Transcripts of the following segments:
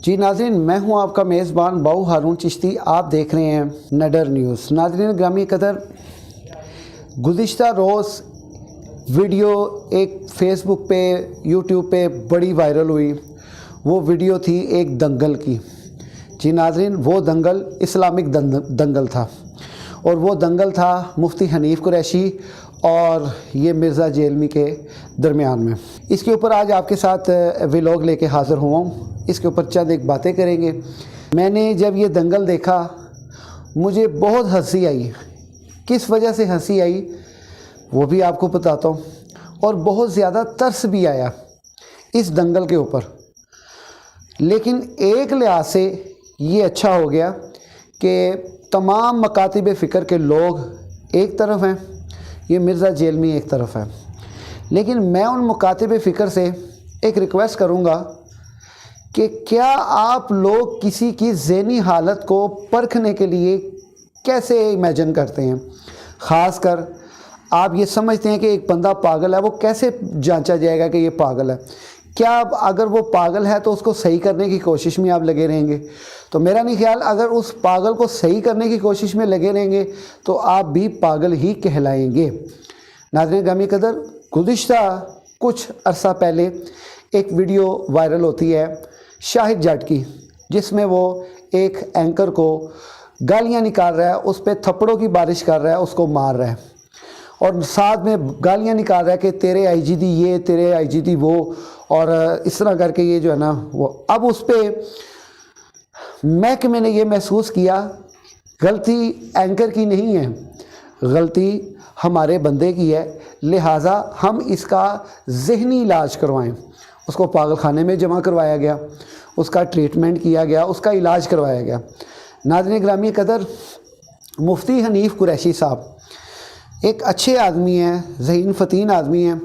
جی ناظرین، میں ہوں آپ کا میزبان باؤ ہارون چشتی۔ آپ دیکھ رہے ہیں نڈر نیوز۔ ناظرین گرامی قدر، گزشتہ روز ویڈیو ایک فیس بک پہ یوٹیوب پہ بڑی وائرل ہوئی۔ وہ ویڈیو تھی ایک دنگل کی۔ جی ناظرین، وہ دنگل اسلامک دنگل تھا، اور وہ دنگل تھا مفتی حنیف قریشی اور یہ مرزا جیلمی کے درمیان میں۔ اس کے اوپر آج آپ کے ساتھ ولاگ لے کے حاضر ہوا ہوں۔ اس کے اوپر چند ایک باتیں کریں گے۔ میں نے جب یہ دنگل دیکھا مجھے بہت ہنسی آئی۔ کس وجہ سے ہنسی آئی وہ بھی آپ کو بتاتا ہوں، اور بہت زیادہ ترس بھی آیا اس دنگل کے اوپر۔ لیکن ایک لحاظ سے یہ اچھا ہو گیا کہ تمام مکاتب فکر کے لوگ ایک طرف ہیں، یہ مرزا جیلمی ایک طرف ہے۔ لیکن میں ان مکاتب فکر سے ایک ریکویسٹ کروں گا کہ کیا آپ لوگ کسی کی ذہنی حالت کو پرکھنے کے لیے کیسے امیجن کرتے ہیں؟ خاص کر آپ یہ سمجھتے ہیں کہ ایک بندہ پاگل ہے، وہ کیسے جانچا جائے گا کہ یہ پاگل ہے؟ کیا اگر وہ پاگل ہے تو اس کو صحیح کرنے کی کوشش میں آپ لگے رہیں گے؟ تو میرا نہیں خیال اگر اس پاگل کو صحیح کرنے کی کوشش میں لگے رہیں گے تو آپ بھی پاگل ہی کہلائیں گے۔ ناظرین گرامی قدر، گزشتہ کچھ عرصہ پہلے ایک ویڈیو وائرل ہوتی ہے شاہد جٹ کی، جس میں وہ ایک اینکر کو گالیاں نکال رہا ہے، اس پہ تھپڑوں کی بارش کر رہا ہے، اس کو مار رہا ہے، اور ساتھ میں گالیاں نکال رہا ہے کہ تیرے آئی جی ڈی یہ، تیرے آئی جی ڈی وہ، اور اس طرح کر کے یہ جو ہے نا وہ۔ اب اس پہ محکمے نے یہ محسوس کیا غلطی اینکر کی نہیں ہے، غلطی ہمارے بندے کی ہے، لہٰذا ہم اس کا ذہنی علاج کروائیں۔ اس کو پاگل خانے میں جمع کروایا گیا، اس کا ٹریٹمنٹ کیا گیا، اس کا علاج کروایا گیا۔ ناظرین گرامی قدر، مفتی حنیف قریشی صاحب ایک اچھے آدمی ہیں، ذہین فطین آدمی ہیں۔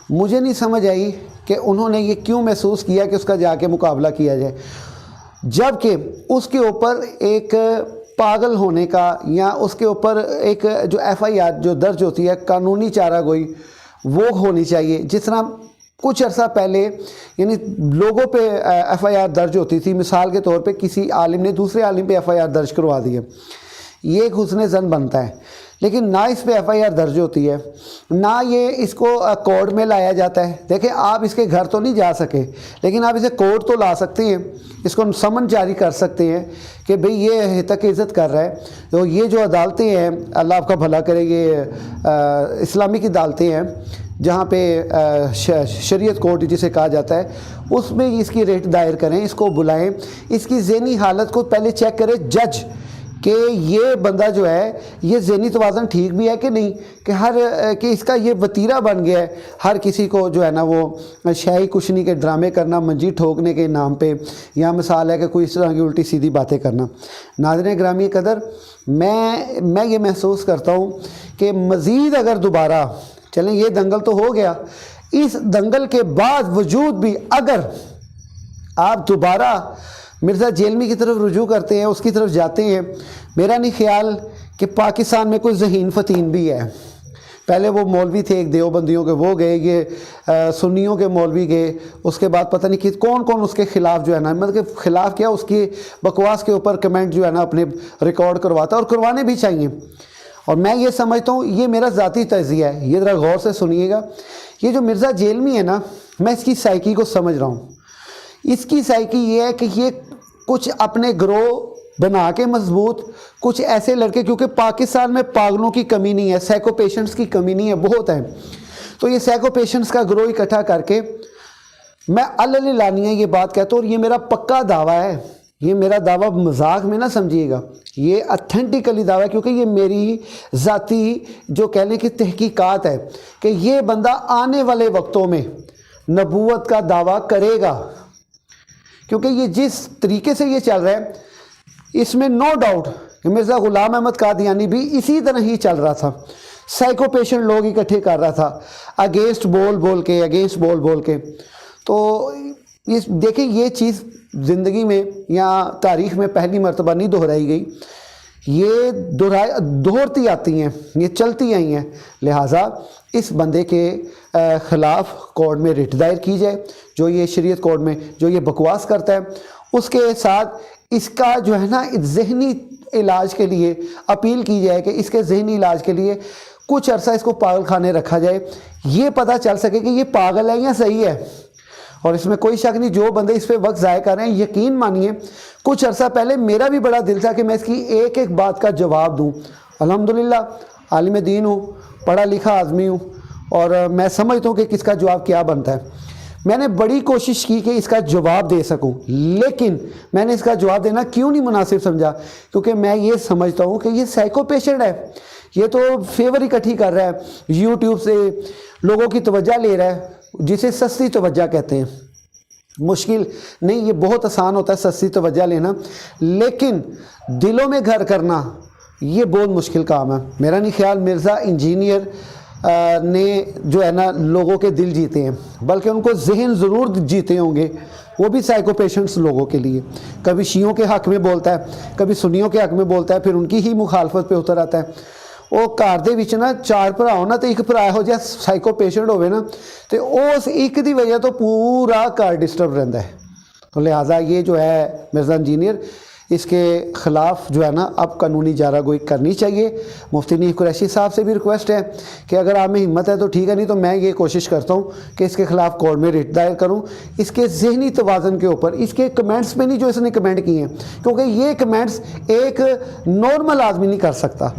مجھے نہیں سمجھ آئی کہ انہوں نے یہ کیوں محسوس کیا کہ اس کا جا کے مقابلہ کیا جائے، جبکہ اس کے اوپر ایک پاگل ہونے کا یا اس کے اوپر ایک جو ایف آئی آر جو درج ہوتی ہے، قانونی چارہ گوئی وہ ہونی چاہیے۔ جس طرح کچھ عرصہ پہلے یعنی لوگوں پہ ایف آئی آر درج ہوتی تھی، مثال کے طور پہ کسی عالم نے دوسرے عالم پہ ایف آئی آر درج کروا دی ہے، یہ ایک حسن زن بنتا ہے، لیکن نہ اس پہ ایف آئی آر درج ہوتی ہے، نہ یہ اس کو کورٹ میں لایا جاتا ہے۔ دیکھیں، آپ اس کے گھر تو نہیں جا سکے، لیکن آپ اسے کورٹ تو لا سکتے ہیں، اس کو سمن جاری کر سکتے ہیں کہ بھئی یہ تک عزت کر رہا ہے۔ تو یہ جو عدالتیں ہیں، اللہ آپ کا بھلا کرے، یہ اسلامک عدالتیں ہیں جہاں پہ شریعت کورٹ جسے کہا جاتا ہے، اس میں اس کی ریٹ دائر کریں، اس کو بلائیں، اس کی ذہنی حالت کو پہلے چیک کرے جج کہ یہ بندہ جو ہے یہ ذہنی توازن ٹھیک بھی ہے کہ نہیں، کہ اس کا یہ وتیرہ بن گیا ہے ہر کسی کو جو ہے نا وہ شاہی کشنی کے ڈرامے کرنا منجی ٹھوکنے کے نام پہ، یا مثال ہے کہ کوئی اس طرح کی الٹی سیدھی باتیں کرنا۔ ناظرین گرامی قدر، میں یہ محسوس کرتا ہوں کہ مزید اگر دوبارہ چلیں، یہ دنگل تو ہو گیا، اس دنگل کے بعد وجود بھی اگر آپ دوبارہ مرزا جیلمی کی طرف رجوع کرتے ہیں، اس کی طرف جاتے ہیں، میرا نہیں خیال کہ پاکستان میں کوئی ذہین فطین بھی ہے۔ پہلے وہ مولوی تھے ایک دیوبندیوں کے، وہ گئے، یہ سنیوں کے مولوی گئے، اس کے بعد پتہ نہیں کون اس کے خلاف جو ہے نا، مطلب کہ خلاف کیا، اس کی بکواس کے اوپر کمنٹ جو ہے نا اپنے ریکارڈ کرواتا ہے، اور کروانے بھی چاہیے۔ اور میں یہ سمجھتا ہوں، یہ میرا ذاتی تجزیہ ہے، یہ ذرا غور سے سنیے گا۔ یہ جو مرزا جیلمی ہے نا، میں اس کی سائیکی کو سمجھ رہا ہوں۔ اس کی سائیکی یہ ہے کہ یہ کچھ اپنے گروہ بنا کے مضبوط، کچھ ایسے لڑکے، کیونکہ پاکستان میں پاگلوں کی کمی نہیں ہے، سائیکو پیشنٹس کی کمی نہیں ہے، بہت ہیں، تو یہ سائیکو پیشنٹس کا گروہ اکٹھا کر کے، میں علانیہ یہ بات کہتا ہوں، اور یہ میرا پکا دعویٰ ہے، یہ میرا دعویٰ مذاق میں نہ سمجھیے گا، یہ اتھینٹیکلی دعویٰ ہے، کیونکہ یہ میری ذاتی جو کہہ لیں کہ تحقیقات ہے کہ یہ بندہ آنے والے وقتوں میں نبوت کا دعویٰ کرے گا، کیونکہ یہ جس طریقے سے یہ چل رہا ہے، اس میں نو ڈاؤٹ کہ مرزا غلام احمد قادیانی بھی اسی طرح ہی چل رہا تھا، سائیکو پیشنٹ لوگ اکٹھے کر رہا تھا، اگینسٹ بول کے۔ تو دیکھیں، یہ چیز زندگی میں یا تاریخ میں پہلی مرتبہ نہیں دہرائی گئی، یہ دہرتی آتی ہیں، یہ چلتی آئی ہیں، لہٰذا اس بندے کے خلاف کورٹ میں ریٹ دائر کی جائے، جو یہ شریعت کورٹ میں جو یہ بکواس کرتا ہے، اس کے ساتھ اس کا جو ہے نا ذہنی علاج کے لیے اپیل کی جائے کہ اس کے ذہنی علاج کے لیے کچھ عرصہ اس کو پاگل خانے رکھا جائے، یہ پتہ چل سکے کہ یہ پاگل ہے یا صحیح ہے۔ اور اس میں کوئی شک نہیں، جو بندے اس پہ وقت ضائع کر رہے ہیں، یقین مانیے کچھ عرصہ پہلے میرا بھی بڑا دل تھا کہ میں اس کی ایک ایک بات کا جواب دوں۔ الحمدللہ عالم دین ہوں، پڑھا لکھا آدمی ہوں، اور میں سمجھتا ہوں کہ کس کا جواب کیا بنتا ہے۔ میں نے بڑی کوشش کی کہ اس کا جواب دے سکوں، لیکن میں نے اس کا جواب دینا کیوں نہیں مناسب سمجھا، کیونکہ میں یہ سمجھتا ہوں کہ یہ سائیکو پیشنٹ ہے، یہ تو فیور اکٹھی کر رہا ہے، یوٹیوب سے لوگوں کی توجہ لے رہا ہے، جسے سستی توجہ کہتے ہیں۔ مشکل نہیں، یہ بہت آسان ہوتا ہے سستی توجہ لینا، لیکن دلوں میں گھر کرنا یہ بہت مشکل کام ہے۔ میرا نہیں خیال مرزا انجینئر نے جو ہے نا لوگوں کے دل جیتے ہیں، بلکہ ان کو ذہن ضرور جیتے ہوں گے، وہ بھی سائیکو پیشنٹس لوگوں کے لیے۔ کبھی شیعوں کے حق میں بولتا ہے، کبھی سنیوں کے حق میں بولتا ہے، پھر ان کی ہی مخالفت پہ اتر آتا ہے۔ وہ گھر دے وچ نا 4 بھرا ہونا تو ایک بھرا ہو جا سائیکو پیشنٹ ہوئے نا، تو اس ایک دی وجہ تو پورا گھر ڈسٹرب رہتا ہے۔ تو لہٰذا یہ جو ہے مرزا انجینئر، اس کے خلاف جو ہے نا اب قانونی چارہ گوئی کرنی چاہیے۔ مفتی نعیف قریشی صاحب سے بھی ریکویسٹ ہے کہ اگر آپ میں ہمت ہے تو ٹھیک ہے، نہیں تو میں یہ کوشش کرتا ہوں کہ اس کے خلاف کورٹ میں ریٹ دائر کروں، اس کے ذہنی توازن کے اوپر، اس کے کمنٹس میں نہیں جو اس نے کمنٹ کیے ہیں، کیونکہ یہ کمنٹس ایک نارمل آدمی نہیں کر سکتا،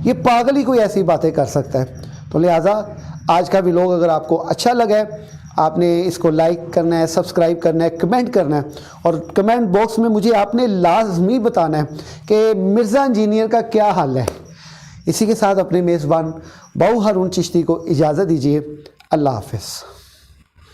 یہ پاگل ہی کوئی ایسی باتیں کر سکتا ہے۔ تو لہٰذا آج کا ولاگ اگر آپ کو اچھا لگا ہے، آپ نے اس کو لائک کرنا ہے، سبسکرائب کرنا ہے، کمنٹ کرنا ہے، اور کمنٹ باکس میں مجھے آپ نے لازمی بتانا ہے کہ مرزا انجینئر کا کیا حال ہے۔ اسی کے ساتھ اپنے میزبان باؤ ہارون چشتی کو اجازت دیجیے۔ اللہ حافظ۔